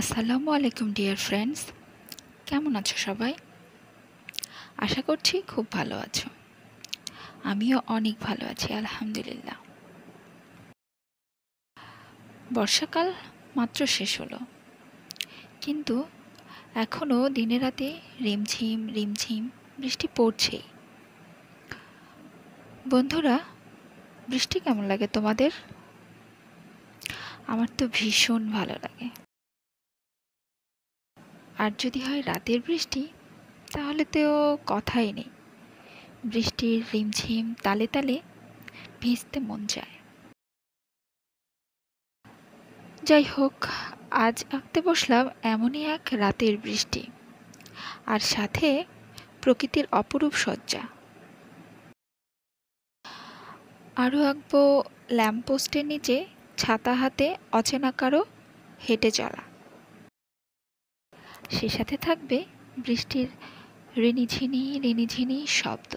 আসসালামু আলাইকুম dear friends, কেমন আছো সবাই? আশা করছি খুব ভালো আছো। আমিও অনেক ভালো আছি, আলহামদুলিল্লাহ। বর্ষাকাল মাত্র শেষ হলো, কিন্তু এখনও দিনে রাতে রিমঝিম রিমঝিম বৃষ্টি পড়ছেই। বন্ধুরা, বৃষ্টি কেমন লাগে তোমাদের? আমার তো ভীষণ ভালো লাগে। আর যদি হয় রাতের বৃষ্টি, তাহলে তো কথাই নেই। বৃষ্টির রিমঝিম তালে তালে ভিজতে মন চায়। যাই হোক, আজ আঁকতে বসলাম এমনই এক রাতের বৃষ্টি, আর সাথে প্রকৃতির অপরূপ সজ্জা। আরও আঁকবো ল্যাম্পপোস্টের নিচে ছাতা হাতে অচেনা কারো হেঁটে চলা। সে সাথে থাকবে বৃষ্টির রিনিঝিনি রিনিঝিনি শব্দ।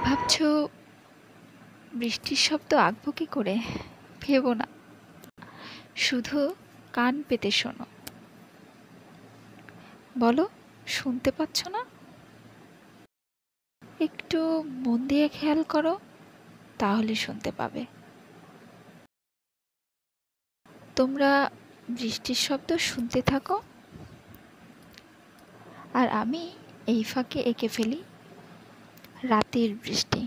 ভাবছো বৃষ্টির শব্দ আঁকবো কি করে? ভেবো না, শুধু কান পেতে শোনো। বলো, শুনতে পাচ্ছ না? একটু মন দিয়ে খেয়াল করো, তাহলে শুনতে পাবে। তোমরা বৃষ্টির শব্দ শুনতে থাকো, আর আমি এই ফাঁকে এঁকে ফেলি রাতের বৃষ্টি।